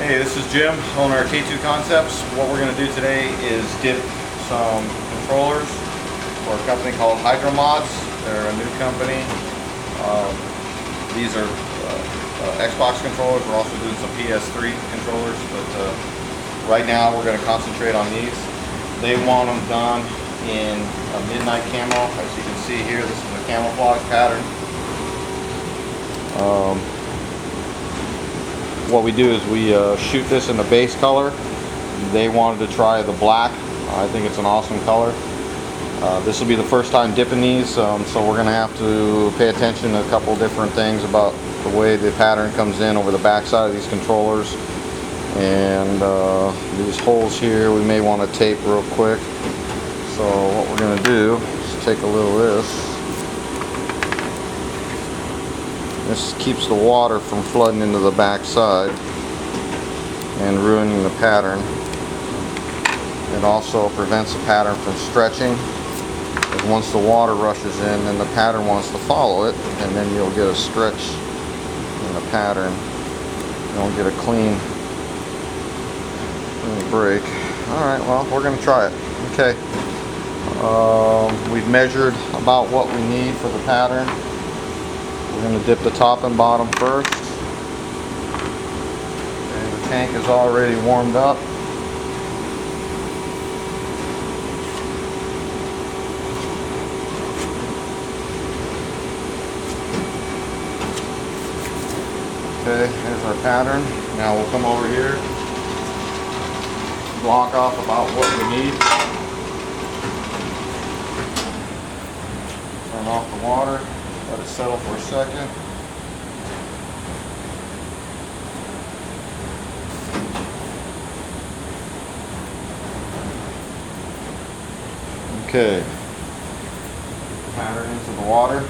Hey, this is Jim, owner of K2 Concepts. What we're going to do today is dip some controllers for a company called Hydromods. They're a new company. These are Xbox controllers. We're also doing some PS3 controllers, but right now we're going to concentrate on these. They want them done in a midnight camo. As you can see here, this is a camouflage pattern. What we do is we shoot this in the base color. They wanted to try the black. I think it's an awesome color. This will be the first time dipping these, so we're going to have to pay attention to a couple different things about the way the pattern comes in over the back side of these controllers. And these holes here we may want to tape real quick. So what we're going to do is take a little of this. This keeps the water from flooding into the back side and ruining the pattern. It also prevents the pattern from stretching. Because once the water rushes in, then the pattern wants to follow it, and then you'll get a stretch in the pattern. You don't get a clean break. Alright, well, we're going to try it. Okay. We've measured about what we need for the pattern. We're going to dip the top and bottom first. Okay, the tank is already warmed up. Okay, here's our pattern. Now we'll come over here, block off about what we need. Turn off the water. Let it settle for a second. Okay. Pattern into the water.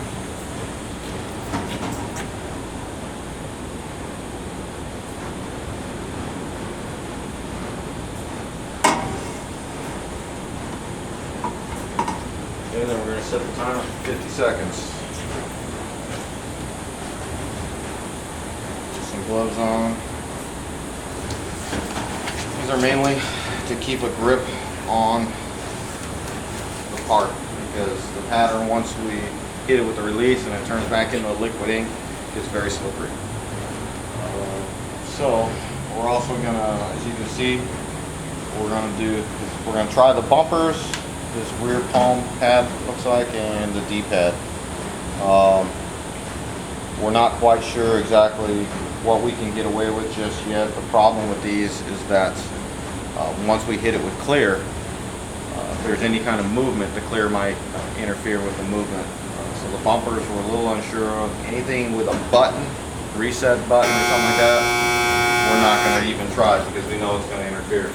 Okay, then we're going to set the timer for 50 seconds. Gloves on. These are mainly to keep a grip on the part, because the pattern, once we hit it with the release and it turns back into liquid ink, gets very slippery. So we're also gonna, as you can see, we're gonna try the bumpers, this rear palm pad looks like, and the D-pad. We're not quite sure exactly what we can get away with just yet. The problem with these is that once we hit it with clear, if there's any kind of movement, the clear might interfere with the movement. So the bumpers we're a little unsure of. Anything with a button, reset button or something like that, we're not going to even try because we know it's going to interfere.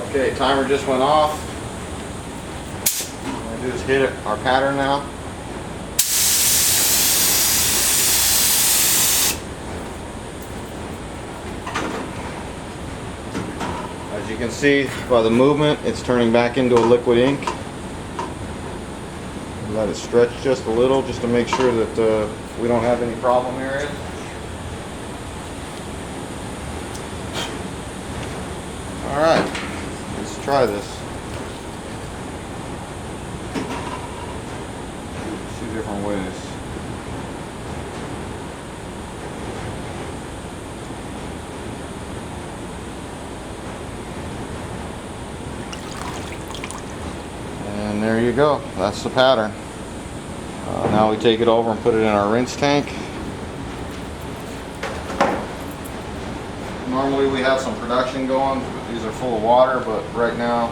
Okay, timer just went off. What we're going to do is hit our pattern now. As you can see by the movement, it's turning back into a liquid ink. Let it stretch just a little, just to make sure that we don't have any problem areas. Alright, let's try this. Two different ways. And there you go, that's the pattern. Now we take it over and put it in our rinse tank. Normally we have some production going, these are full of water, but right now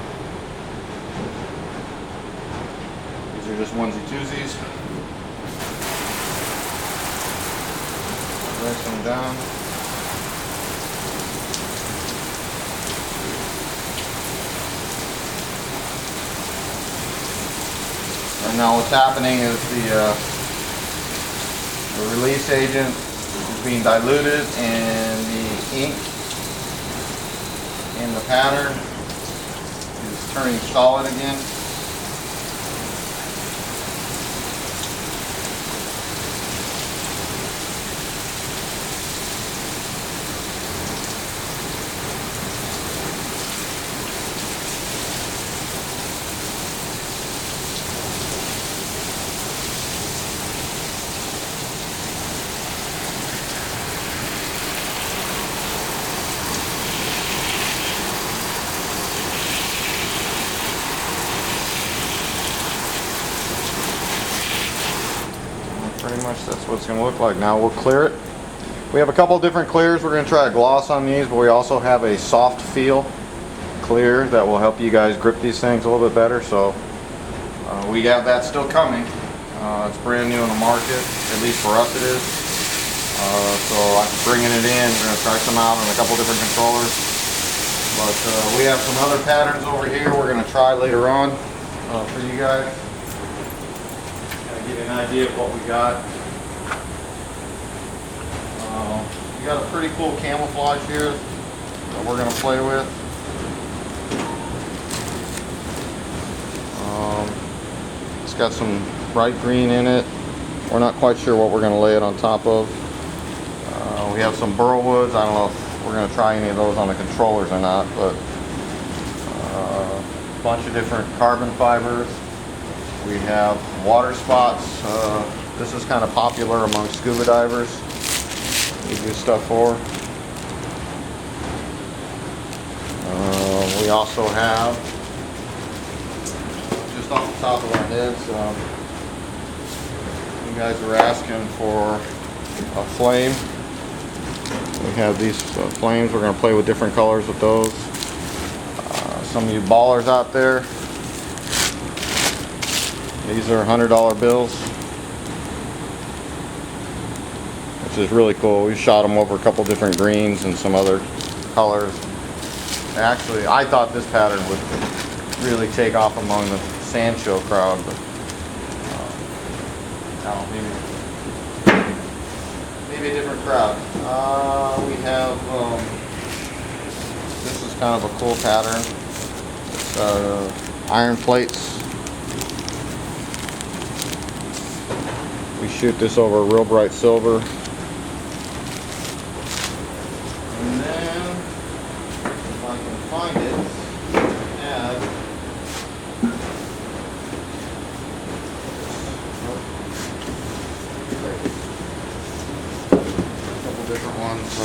these are just onesie twosies. Rinse them down. And now what's happening is the release agent is being diluted, and the ink in the pattern is turning solid again. pretty much that's what it's going to look like. Now we'll clear it. We have a couple different clears. We're going to try a gloss on these, but we also have a soft feel clear that will help you guys grip these things a little bit better. So we have that still coming. It's brand new in the market, at least for us it is. So I'm bringing it in. We're going to try some out on a couple different controllers. But we have some other patterns over here we're going to try later on for you guys. Kind of give you an idea of what we got. We got a pretty cool camouflage here that we're going to play with. It's got some bright green in it. We're not quite sure what we're going to lay it on top of. We have some burl woods. I don't know if we're going to try any of those on the controllers or not, but a bunch of different carbon fibers. We have water spots. This is kind of popular among scuba divers. We do stuff for. We also have, just off the top of our heads, you guys were asking for a flame. We have these flames. We're going to play with different colors with those. Some of you ballers out there, these are $100 bills, which is really cool. We shot them over a couple different greens and some other colors. Actually, I thought this pattern would really take off among the sand show crowd, but I don't know, maybe a different crowd. We have this is kind of a cool pattern. It's iron plates. We shoot this over real bright silver. And then, if I can find it, add a couple different ones.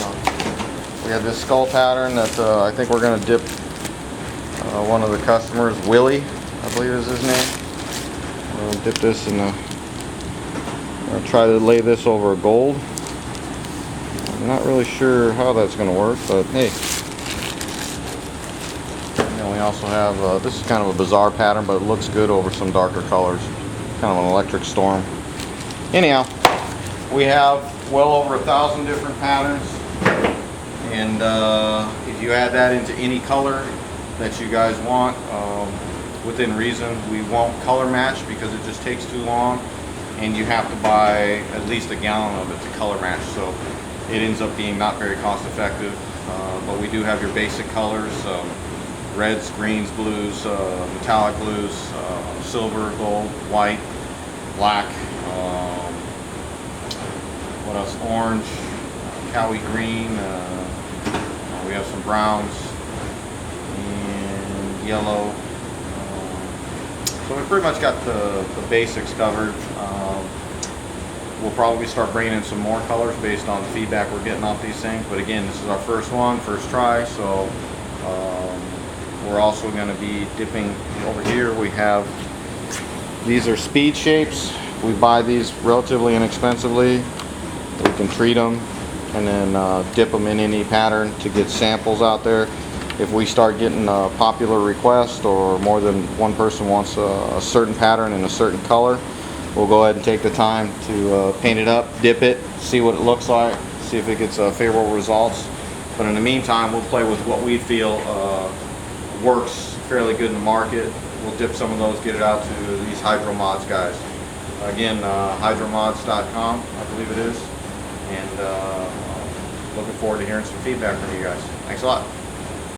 We have this skull pattern that I think we're going to dip one of the customers, Willie, I believe is his name. We'll dip this in the. I'll try to lay this over gold. I'm not really sure how that's going to work, but hey. And then we also have, this is kind of a bizarre pattern, but it looks good over some darker colors. Kind of an electric storm. Anyhow, we have well over 1,000 different patterns. And if you add that into any color that you guys want, within reason, we won't color match because it just takes too long. And you have to buy at least a gallon of it to color match, so it ends up being not very cost effective. But we do have your basic colors, reds, greens, blues, metallic blues, silver, gold, white, black, what else, orange, Cowie green, we have some browns, and yellow. So we pretty much got the basics covered. We'll probably start bringing in some more colors based on the feedback we're getting off these things. But again, this is our first one, first try. So we're also going to be dipping over here. We have, these are speed shapes. We buy these relatively inexpensively. We can treat them and then dip them in any pattern to get samples out there. If we start getting a popular request or more than one person wants a certain pattern in a certain color, we'll go ahead and take the time to paint it up, dip it, see what it looks like, see if it gets favorable results. But in the meantime, we'll play with what we feel works fairly good in the market. We'll dip some of those, get it out to these Hydro Mods guys. Again, hydromods.com, I believe it is. And looking forward to hearing some feedback from you guys. Thanks a lot.